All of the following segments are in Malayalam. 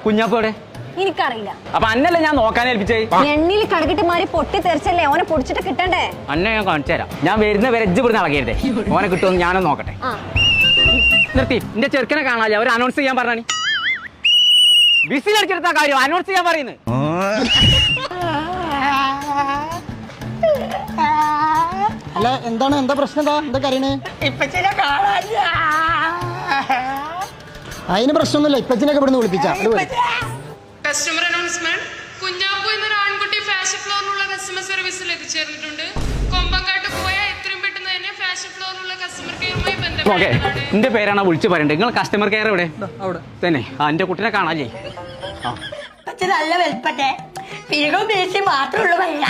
കുഞ്ഞാപ്പോടെ എനിക്കറിയില്ല. അപ്പൊ അന്നല്ലേ ഞാൻ നോക്കാൻ ഏൽപ്പിച്ചേ? എണ്ണിൽ കടകിട്ട് മാറി പൊട്ടി തെറിച്ചല്ലേ, ഓനെ പൊടിച്ചിട്ട് കിട്ടണ്ടേ? അന്നെ ഞാൻ കാണിച്ചു തരാം. ഞാൻ വരുന്ന വരെ എജ്ജ് ഇവിടുന്ന് ഇളകിയരുതേ. ഓനെ കിട്ടുമെന്ന് ഞാനൊന്ന് നോക്കട്ടെ. നിർത്തി. എന്റെ ചെറുക്കനെ കാണാല്ലേ, അവർ അനൗൺസ് ചെയ്യാൻ പറഞ്ഞാണ്. ബിസിലടിച്ചെടുത്ത കാര്യം അനൗൺസ് ചെയ്യാൻ പറയുന്നത്. അല്ല എന്താണ്, എന്താ പ്രശ്നം? എന്താ കരയണേ? അതിന് പ്രശ്നമൊന്നുമില്ല. ഇപ്പച്ചിനൊക്കെ ഇവിടുന്ന് വിളിപ്പിച്ചാ. Customer announcement. കുഞ്ഞാപ്പു എന്നൊരു ആൺകുട്ടി ഫാഷൻ ഫ്ലോറിലുള്ള കസ്റ്റമർ സർവീസിൽ എത്തിച്ചേർന്നിട്ടുണ്ട്. കൊമ്പങ്കാട്ട് പോയാൽ എത്രയും പെട്ടെന്ന് തന്നെ ഫാഷൻ ഫ്ലോറിലുള്ള കസ്റ്റമർ കെയറുമായി ബന്ധപ്പെടാനാണ്. എന്റെ പേരാണ് വിളിച്ചു പറയണ്ടത്. നിങ്ങൾ കസ്റ്റമർ കെയർ എവിടെ? അവിടെ തന്നെ. എന്റെ കുട്ടിനെ കാണാല്ലേ? നല്ല വെൽപ്പട്ടെ പിഴവും വീഴ്ചയും മാത്രമുള്ള വയ്യ.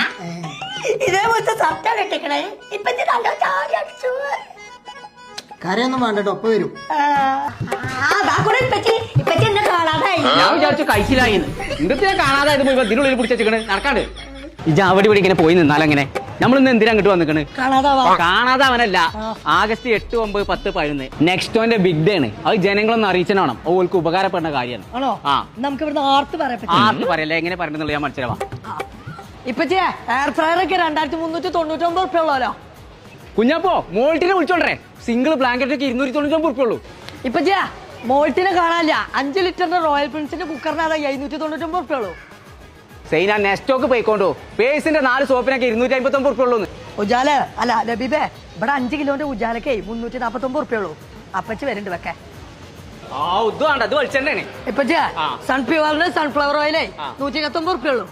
ഇതേപോലത്തെ സത്യം കെട്ടിക്കണേ. ഇപ്പൊ നല്ല ചാടി അടിച്ചു. കരയൊന്നും വേണ്ട, ഒപ്പം വരും. ഇപ്പച്ചി എന്നെ കാണാതായി. ഞാൻ വിചാരിച്ചു കഴിച്ചില്ലായി. എന്തൊക്കെ കാണാതായത് പോയി ഇതിനുള്ളിൽ പിടിച്ചിട്ട് നടക്കാണ്ട്. ഇജ് അവിടെ ഇവിടെ ഇങ്ങനെ പോയി നിന്നാലെങ്ങനെ? നമ്മളിന്ന് എന്തിനാ അങ്ങോട്ട് വന്നിക്കണ്? കാണാതാവനല്ല. ആഗസ്റ്റ് 8, 9, 10, 11 നെക്സ്റ്റോന്റെ ബിഗ് ഡേ ആണ്. അത് ജനങ്ങളൊന്ന് അറിയിച്ചാണ്. ഓൾക്ക് ഉപകാരപ്പെടുന്ന കാര്യമാണ്. നമുക്ക് ഇവിടുന്ന് ആർത്ത് പറയല്ലേ, എങ്ങനെ പറയുന്നത് ഞാൻ മനസ്സിലാവാം. ഇപ്പച്ചേ എയർ ഫ്രയർ ഒക്കെ 2399 റുപ്യ ഉള്ളല്ലോ. കുഞ്ഞാപ്പോ മോൾട്ടിനെ വിളിച്ചോണ്ടേ. സിംഗിൾ ബ്ലാങ്കറ്റ് ഒക്കെ 299 റുപ്യ ഉള്ളൂ. ഇപ്പച്ചേ മോൾട്ടിനെ കാണാനില്ല. 5 ലിറ്ററിന്റെ റോയൽ പ്രിൻസിന്റെ കുക്കറിന് അതാ 799 റുപ്യ ഉള്ളൂ. സൈന നെസ്റ്റോക്ക് പോയിക്കോണ്ടോ. പേഴ്സിന്റെ 4 സോപ്പിനൊക്കെ 259 റുപ്യ ഉള്ളൂ. ഉജാല അല്ല ലബീബേ, ഇവിടെ 5 കിലോന്റെ ഉജാലക്കേ 349 റുപ്യ ഉള്ളൂ. അപ്പച്ചി വരുന്നുണ്ട് വെക്കേ. സൺഫ്ലവറിന് സൺഫ്ലവർ ഓയിലേ 129 റുപ്യ ഉള്ളൂ.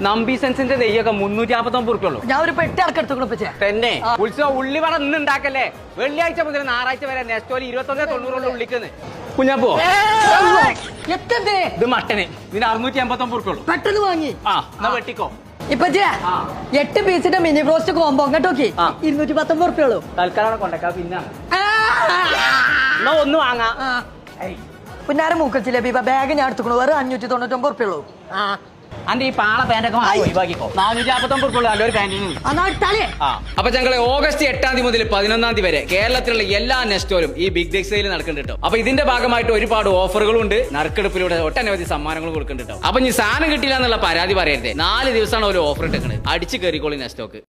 നമ്പീസൻസിന്റെ നെയ്യൊക്കെ 349 റുപ്യ ഉള്ളൂ. ഞാൻ ഒരു പെട്ടി ഇറക്കെടുത്തു തന്നെ. ഉത്സവം ഉള്ളിവട ഇന്ന് ഉണ്ടാക്കല്ലേ. വെള്ളിയാഴ്ച മുതൽ ഞായറാഴ്ച വരെ നെസ്റ്റോയിൽ 21.90 ഉള്ളിക്കുന്നു. കുഞ്ഞാപ്പോ ഇത് മട്ടന് ഇതിന് 689 റുപ്യ ഉള്ളൂ. പെട്ടെന്ന് വാങ്ങി. എന്നാ വെട്ടിക്കോ. ഇപ്പച്ചേ 8 പീസിന്റെ മിനി ബ്രോസ്റ്റ് കോമ്പോ അങ്ങോട്ട് നോക്കി 219 റുപ്യ ഉള്ളൂ. തൽക്കാലം കൊണ്ടേക്കാം. പിന്നെ ഒന്ന് വാങ്ങാം. പുന്നാരം മൂക്കച്ചില്ലേ ബീബ ബാഗ് ഞാൻ എടുത്തുക്കണു. വേറെ 599 റുപ്യ ഉള്ളൂ. അന്റെ ഈ പാള പാന്റൊക്കെ ഒഴിവാക്കിക്കോ. 459 റുപ്യ ഉള്ളൂ നല്ലൊരു പാന്റിന്. അപ്പൊ ഞങ്ങളെ ഓഗസ്റ്റ് 8 മുതൽ 11 വരെ കേരളത്തിലുള്ള എല്ലാ നെസ്റ്റോലും ഈ ബിഗ് ഡേ സെയിൽ നടക്കുന്നുണ്ട്. അപ്പൊ ഇതിന്റെ ഭാഗമായിട്ട് ഒരുപാട് ഓഫറുകളുണ്ട്. നറുക്കെടുപ്പിലൂടെ ഒട്ടനവധി സമ്മാനങ്ങൾ കൊടുക്കുന്നുണ്ട്. അപ്പൊ ഈ സാധനം കിട്ടില്ല എന്നുള്ള പരാതി പറയരുത്. 4 ദിവസമാണ് ഒരു ഓഫർ ഇട്ടേക്കുന്നത്. അടിച്ചു കയറിക്കോളി നെസ്റ്റോക്ക്.